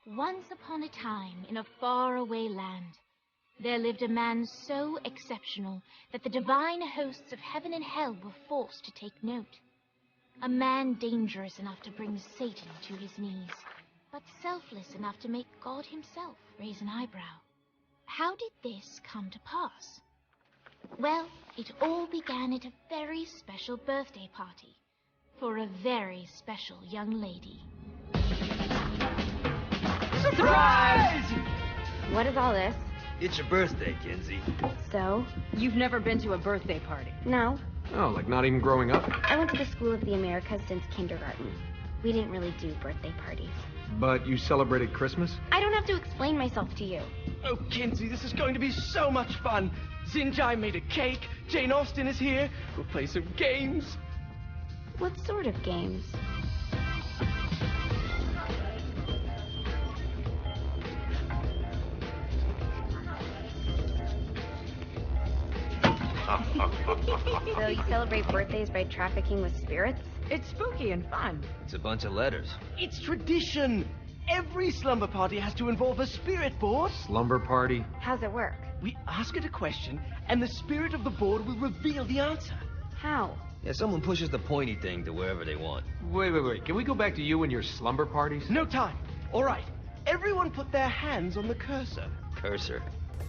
Once upon a time, in a faraway land, there lived a man so exceptional that the divine hosts of heaven and hell were forced to take note. A man dangerous enough to bring Satan to his knees, but selfless enough to make God himself raise an eyebrow. How did this come to pass? Well, it all began at a very special birthday party for a very special young lady. Surprise! What is all this? It's your birthday, Kinsey. So? You've never been to a birthday party? No. Oh, like not even growing up? I went to the School of the Americas since kindergarten. We didn't really do birthday parties. But you celebrated Christmas? I don't have to explain myself to you. Oh, Kinsey, this is going to be so much fun. Zinjai made a cake. Jane Austen is here. We'll play some games. What sort of games? So you celebrate birthdays by trafficking with spirits? It's spooky and fun. It's a bunch of letters. It's tradition. Every slumber party has to involve a spirit board. Slumber party? How's it work? We ask it a question, and the spirit of the board will reveal the answer. How? Yeah, someone pushes the pointy thing to wherever they want. Wait. Can we go back to you and your slumber parties? No time. All right. Everyone put their hands on the cursor. Cursor.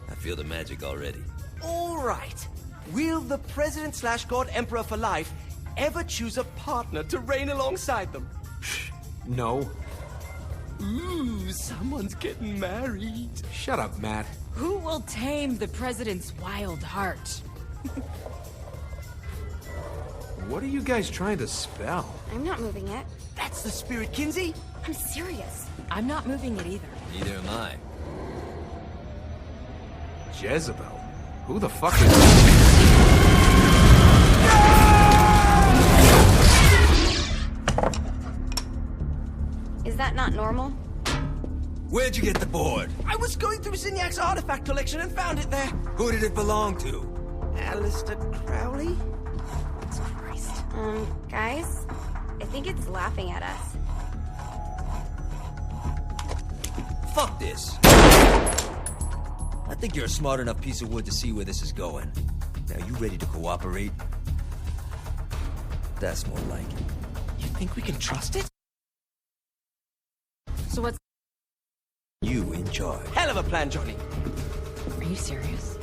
I feel the magic already. All right. Will the President/God Emperor for life ever choose a partner to reign alongside them? No. Ooh, someone's getting married. Shut up, Matt. Who will tame the president's wild heart? What are you guys trying to spell? I'm not moving it. That's the spirit, Kinsey. I'm serious. I'm not moving it either. Neither am I. Jezebel? Who the fuck is... Is that not normal? Where'd you get the board? I was going through Zignac's artifact collection and found it there. Who did it belong to? Alistair Crowley? Christ. Guys? I think it's laughing at us. Fuck this. I think you're a smart enough piece of wood to see where this is going. Now, you ready to cooperate? That's more like it. You think we can trust it? So what's... You in charge. Hell of a plan, Johnny. Are you serious?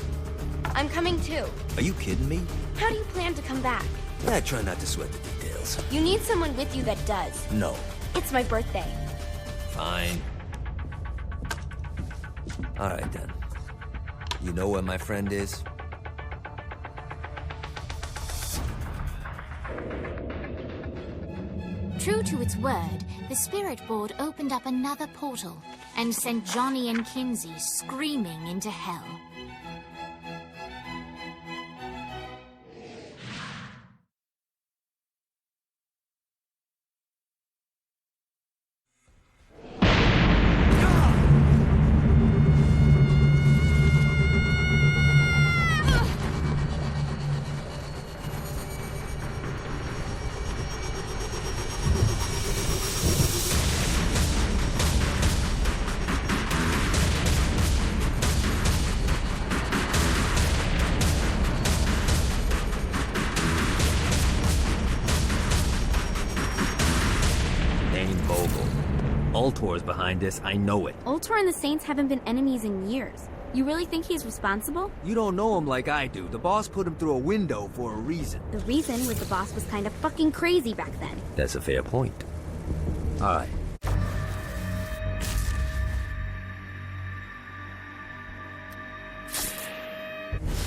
I'm coming too. Are you kidding me? How do you plan to come back? I try not to sweat the details. You need someone with you that does. No. It's my birthday. Fine. All right, then. You know where my friend is? True to its word, the spirit board opened up another portal and sent Johnny and Kinsey screaming into hell. Ultor's behind this, I know it. Ultor and the Saints haven't been enemies in years. You really think he's responsible? You don't know him like I do. The boss put him through a window for a reason. The reason was the boss was kind of fucking crazy back then. That's a fair point. All right.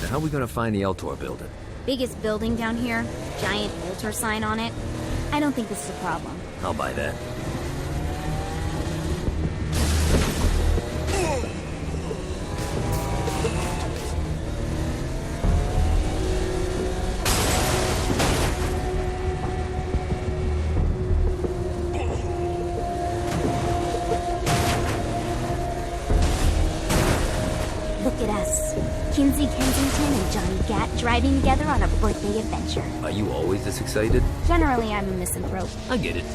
Now, how are we gonna find the Ultor building? Biggest building down here, giant Ultor sign on it. I don't think this is a problem. I'll buy that. Look at us. Kinsey Kensington and Johnny Gat driving together on a birthday adventure. Are you always this excited? Generally, I'm a misanthrope. I get it.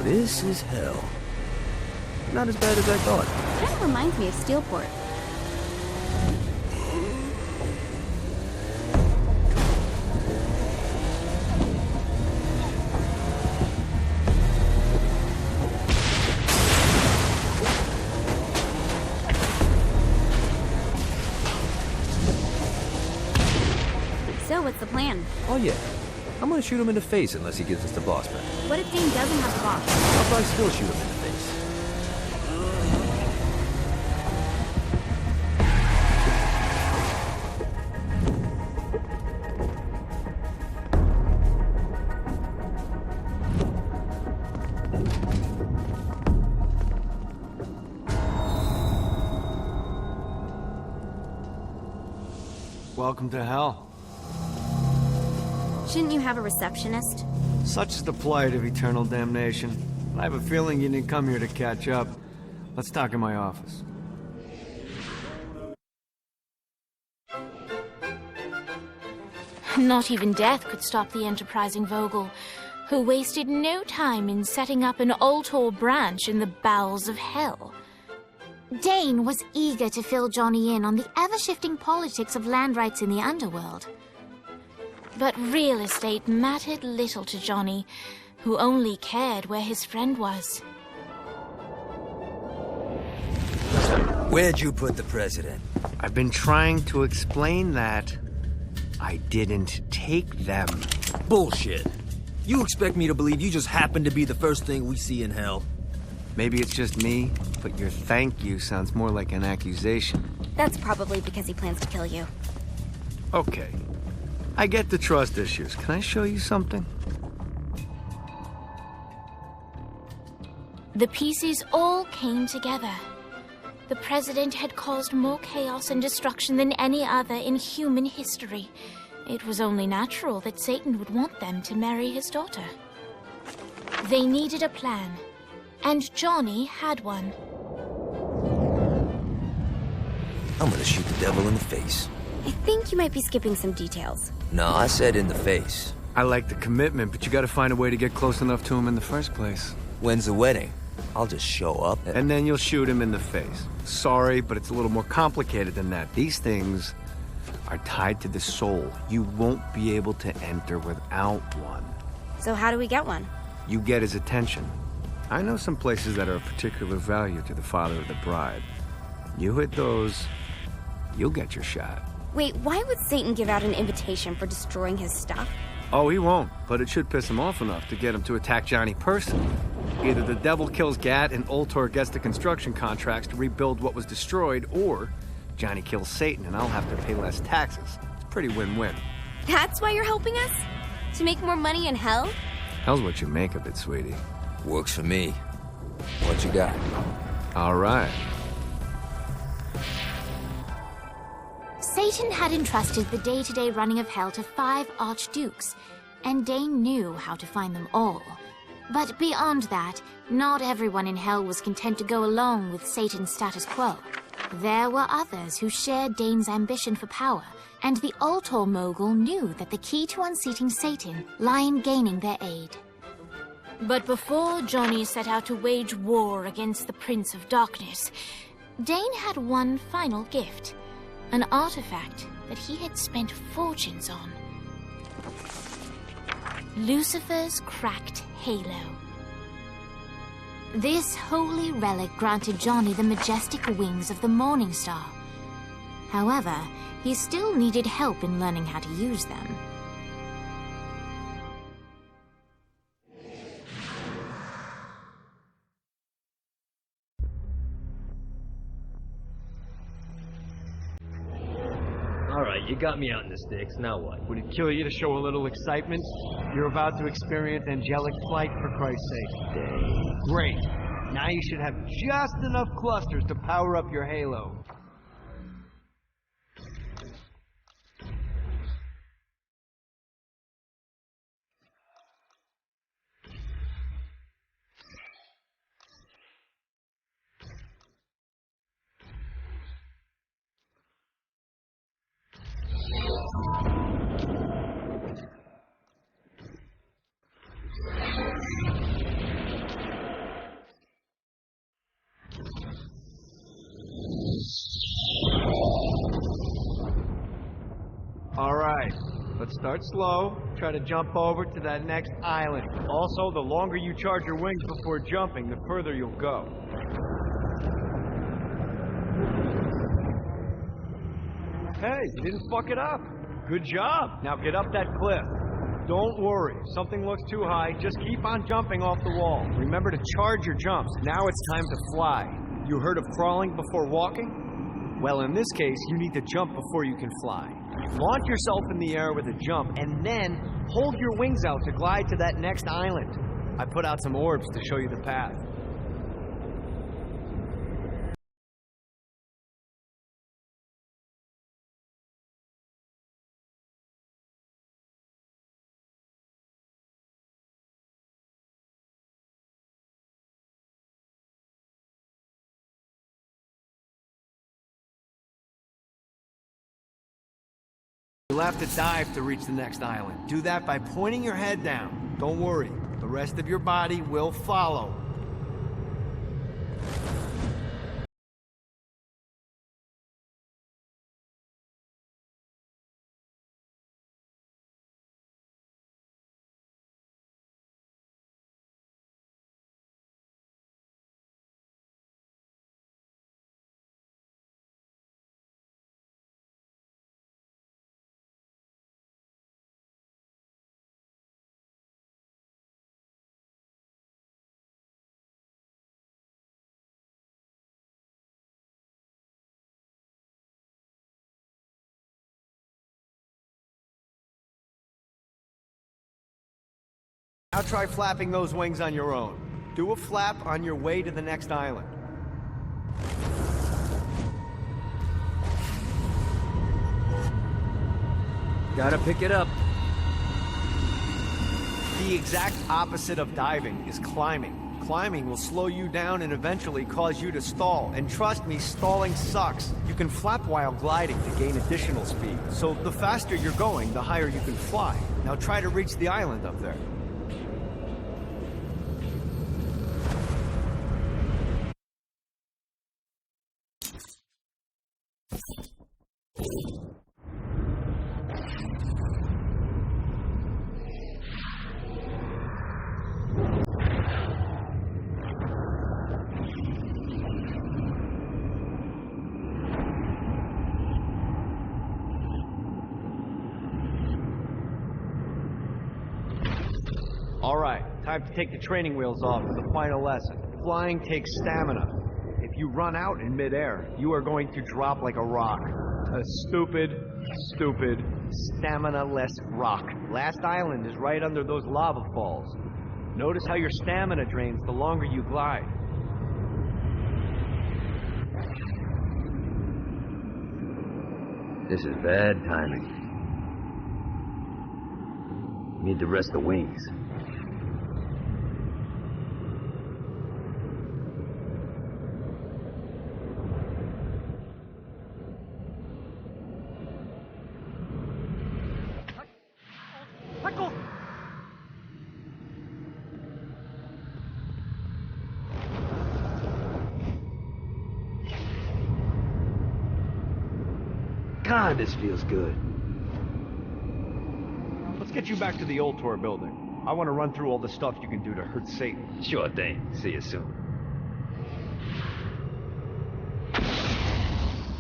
This is hell. Not as bad as I thought. Kind of reminds me of Steelport. So, what's the plan? Oh yeah. I'm gonna shoot him in the face unless he gives us the boss back. What if Dane doesn't have the boss? I'll probably still shoot him in the face. Welcome to hell. Shouldn't you have a receptionist? Such is the plight of eternal damnation. I have a feeling you didn't come here to catch up. Let's talk in my office. Not even death could stop the enterprising Vogel, who wasted no time in setting up an Ultor branch in the bowels of hell. Dane was eager to fill Johnny in on the ever-shifting politics of land rights in the underworld. But real estate mattered little to Johnny, who only cared where his friend was. Where'd you put the president? I've been trying to explain that. I didn't take them. Bullshit. You expect me to believe you just happened to be the first thing we see in hell? Maybe it's just me, but your thank you sounds more like an accusation. That's probably because he plans to kill you. Okay. I get the trust issues. Can I show you something? The pieces all came together. The president had caused more chaos and destruction than any other in human history. It was only natural that Satan would want them to marry his daughter. They needed a plan, and Johnny had one. I'm gonna shoot the devil in the face. I think you might be skipping some details. No, I said in the face. I like the commitment, but you gotta find a way to get close enough to him in the first place. When's the wedding? I'll just show up And then you'll shoot him in the face. Sorry, but it's a little more complicated than that. These things are tied to the soul. You won't be able to enter without one. So how do we get one? You get his attention. I know some places that are of particular value to the father of the bride. You hit those, you'll get your shot. Wait, why would Satan give out an invitation for destroying his stuff? Oh, he won't, but it should piss him off enough to get him to attack Johnny personally. Either the devil kills Gat and Ultor gets the construction contracts to rebuild what was destroyed, or Johnny kills Satan and I'll have to pay less taxes. It's pretty win-win. That's why you're helping us? To make more money in hell? Hell's what you make of it, sweetie. Works for me. What you got? All right. Satan had entrusted the day-to-day running of hell to 5 archdukes, and Dane knew how to find them all. But beyond that, not everyone in hell was content to go along with Satan's status quo. There were others who shared Dane's ambition for power, and the Ultor mogul knew that the key to unseating Satan lay in gaining their aid. But before Johnny set out to wage war against the Prince of Darkness, Dane had one final gift, an artifact that he had spent fortunes on. Lucifer's cracked halo. This holy relic granted Johnny the majestic wings of the Morning Star. However, he still needed help in learning how to use them. Alright, you got me out in the sticks, now what? Would it kill you to show a little excitement? You're about to experience angelic flight, for Christ's sake. Great. Now you should have just enough clusters to power up your halo. but start slow. Try to jump over to that next island. Also, the longer you charge your wings before jumping, the further you'll go. Hey, you didn't fuck it up. Good job. Now get up that cliff. Don't worry. If something looks too high, just keep on jumping off the wall. Remember to charge your jumps. Now it's time to fly. You heard of crawling before walking? Well, in this case, you need to jump before you can fly. Launch yourself in the air with a jump, and then hold your wings out to glide to that next island. I put out some orbs to show you the path. You'll have to dive to reach the next island. Do that by pointing your head down. Don't worry, the rest of your body will follow. Now try flapping those wings on your own. Do a flap on your way to the next island. Gotta pick it up. The exact opposite of diving is climbing. Climbing will slow you down and eventually cause you to stall. And trust me, stalling sucks. You can flap while gliding to gain additional speed. So the faster you're going, the higher you can fly. Now try to reach the island up there. Alright, time to take the training wheels off for the final lesson. Flying takes stamina. If you run out in midair, you are going to drop like a rock. A stupid, stamina-less rock. Last island is right under those lava falls. Notice how your stamina drains the longer you glide. This is bad timing. Need to rest the wings. God, this feels good. Let's get you back to the old tour building. I want to run through all the stuff you can do to hurt Satan. Sure thing. See you soon.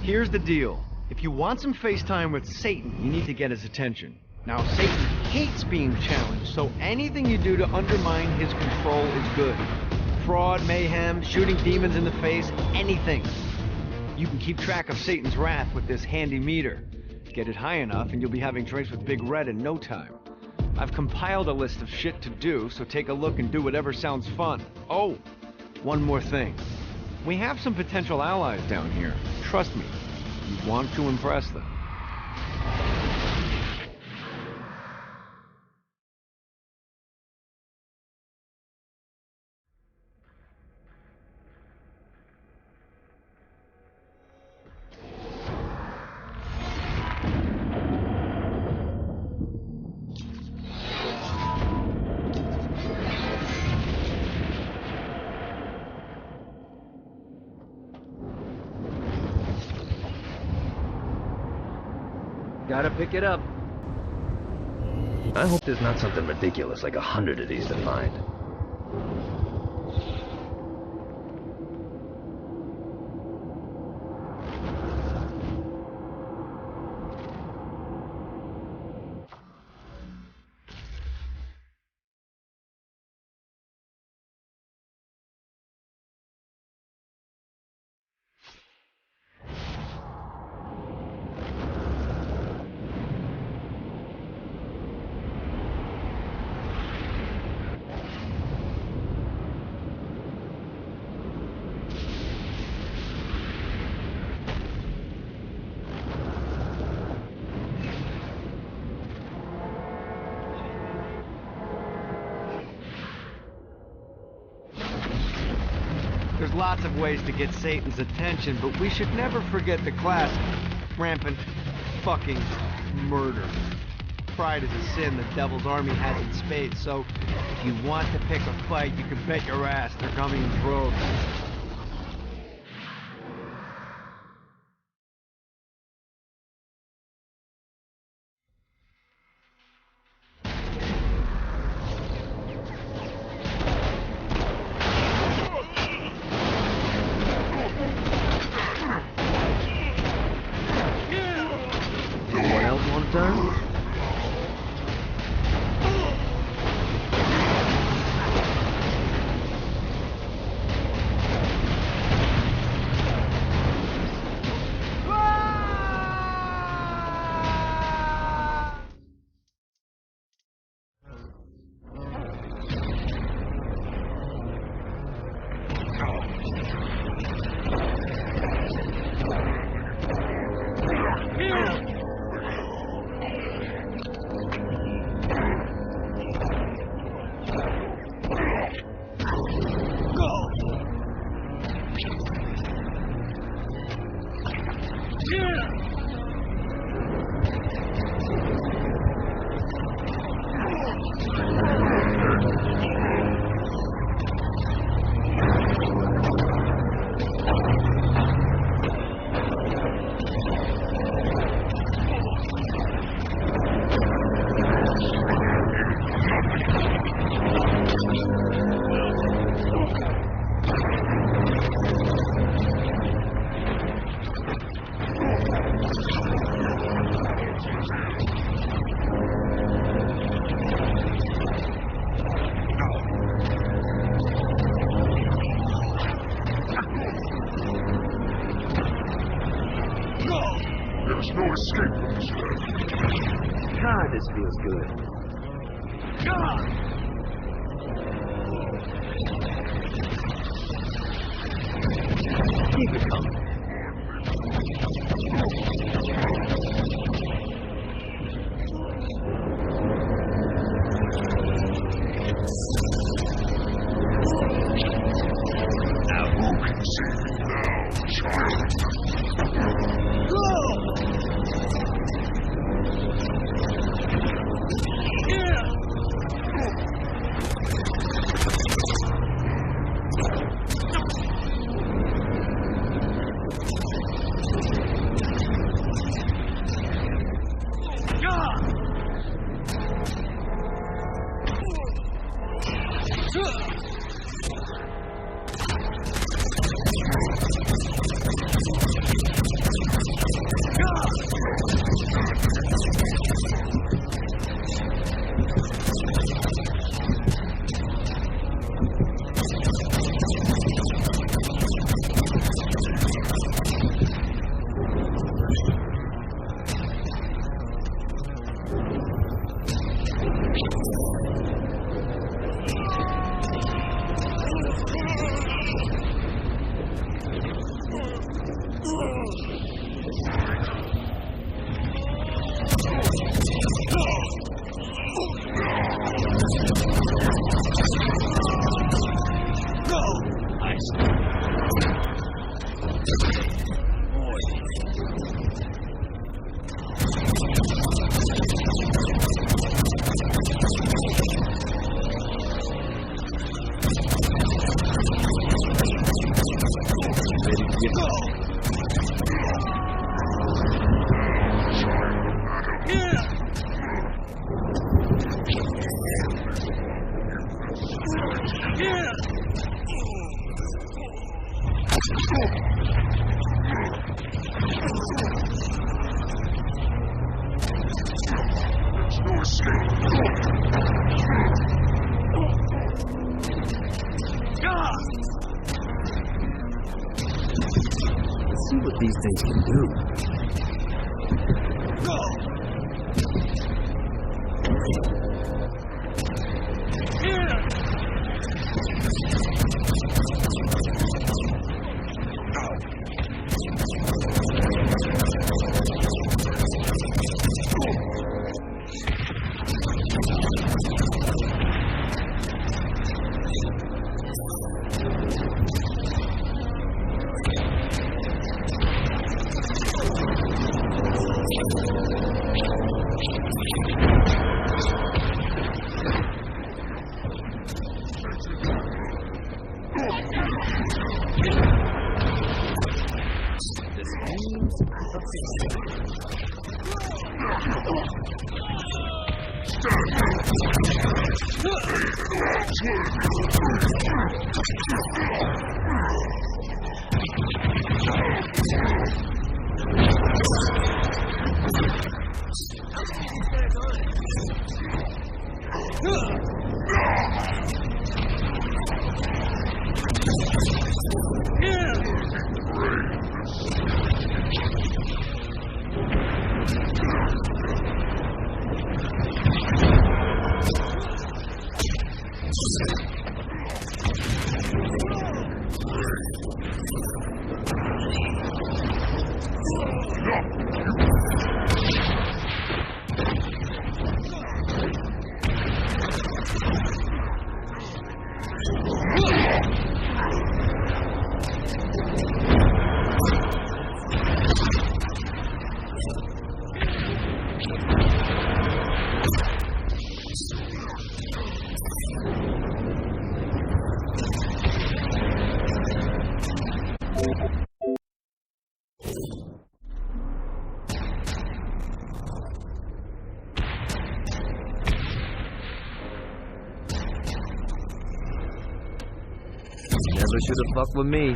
Here's the deal. If you want some FaceTime with Satan, you need to get his attention. Now, Satan hates being challenged, so anything you do to undermine his control is good. Fraud, mayhem, shooting demons in the face, anything. You can keep track of Satan's wrath with this handy meter. Get it high enough and you'll be having drinks with Big Red in no time. I've compiled a list of shit to do, so take a look and do whatever sounds fun. Oh, one more thing. We have some potential allies down here. Trust me, you want to impress them. Gotta pick it up. I hope there's not something ridiculous like 100 of these to find. There's lots of ways to get Satan's attention, but we should never forget the classic rampant fucking murder. Pride is a sin the devil's army has in spades, so if you want to pick a fight, you can bet your ass they're coming in droves. God, this feels good. Keep it coming. Now who can save me now, child? No escape. Let's see what these things can do. Never should have fucked with me.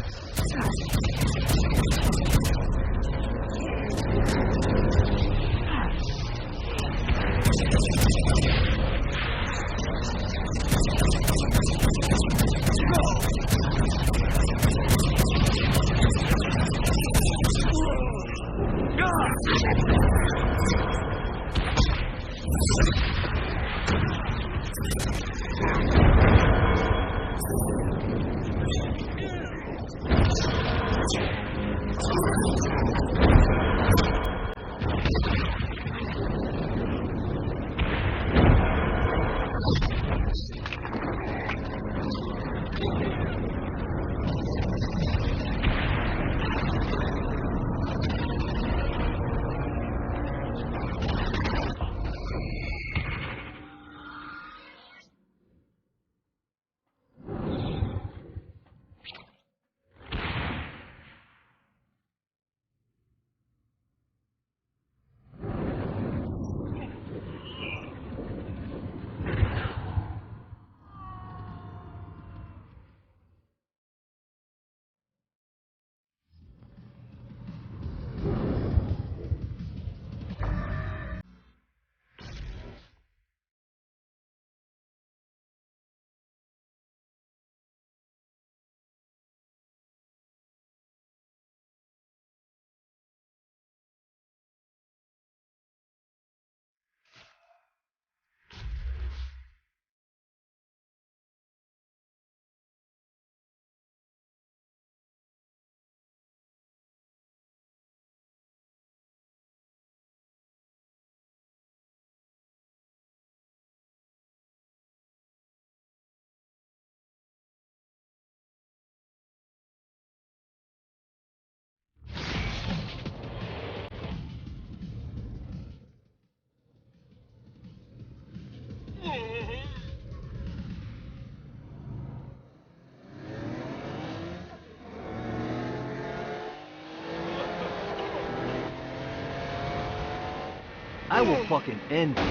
I will fucking end you.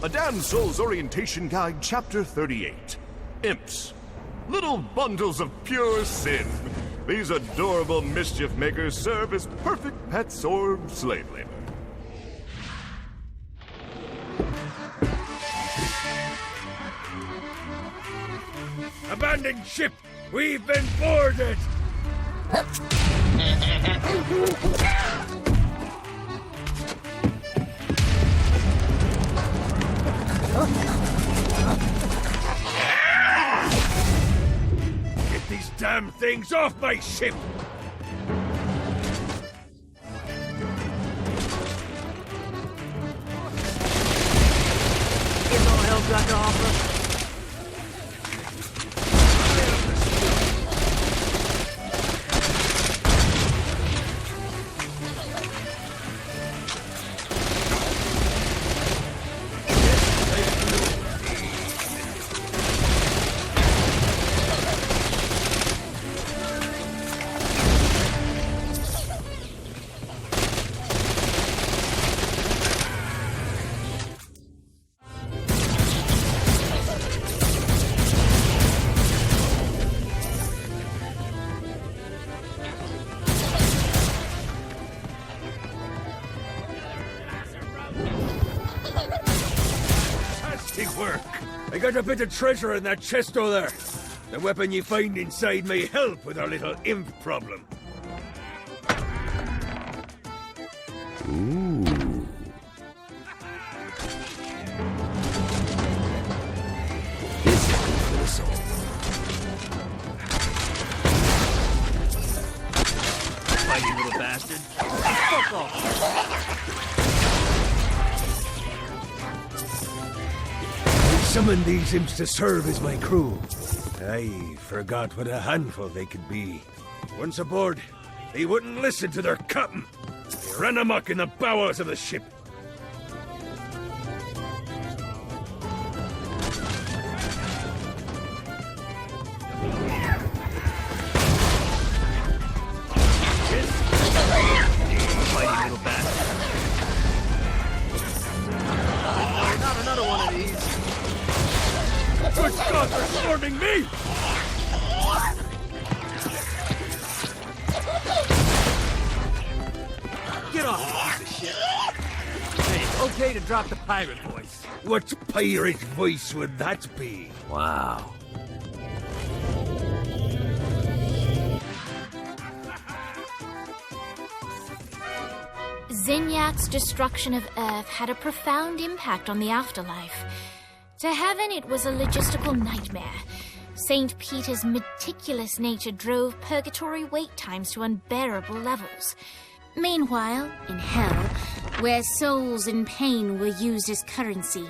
A Damn Soul's Orientation Guide, Chapter 38. Imps. Little bundles of pure sin. These adorable mischief makers serve as perfect pets or slave labor. Abandoned ship! We've been boarded! Get these damn things off my ship! Here's all hell's got to offer. Work. I got a bit of treasure in that chest over there. The weapon you find inside may help with our little imp problem. Ooh. This is good for the soul. Fighty little bastard. Fuck off. Summoned these imps to serve as my crew. I forgot what a handful they could be. Once aboard, they wouldn't listen to their captain. They ran amok in the bowels of the ship. Fighty little bastard. No, not another one of these. Good God, they're swarming me! Get off, you piece of shit. Hey, it's okay to drop the pirate voice. What pirate voice would that be? Wow. Zinyak's destruction of Earth had a profound impact on the afterlife. To heaven, it was a logistical nightmare. St. Peter's meticulous nature drove purgatory wait times to unbearable levels. Meanwhile, in hell, where souls in pain were used as currency,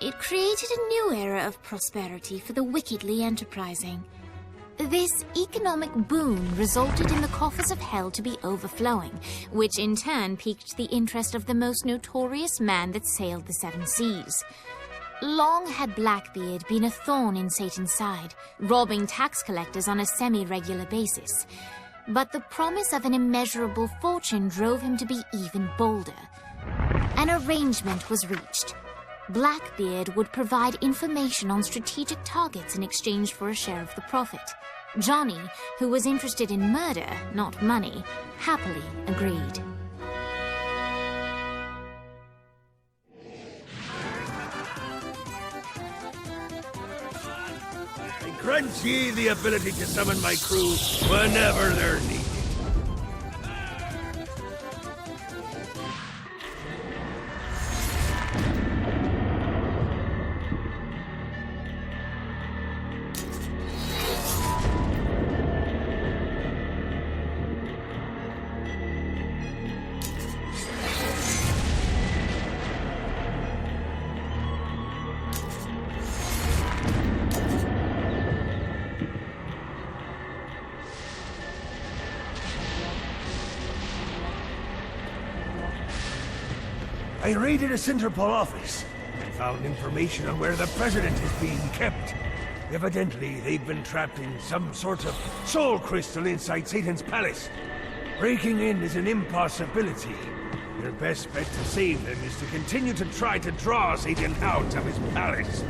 it created a new era of prosperity for the wickedly enterprising. This economic boon resulted in the coffers of hell to be overflowing, which in turn piqued the interest of the most notorious man that sailed the seven seas. Long had Blackbeard been a thorn in Satan's side, robbing tax collectors on a semi-regular basis. But the promise of an immeasurable fortune drove him to be even bolder. An arrangement was reached. Blackbeard would provide information on strategic targets in exchange for a share of the profit. Johnny, who was interested in murder, not money, happily agreed. Grant ye the ability to summon my crew whenever they're needed. I raided a Centerpol office and found information on where the president is being kept. Evidently, they've been trapped in some sort of soul crystal inside Satan's palace. Breaking in is an impossibility, Your best bet to save them is to continue to try to draw Satan out of his palace.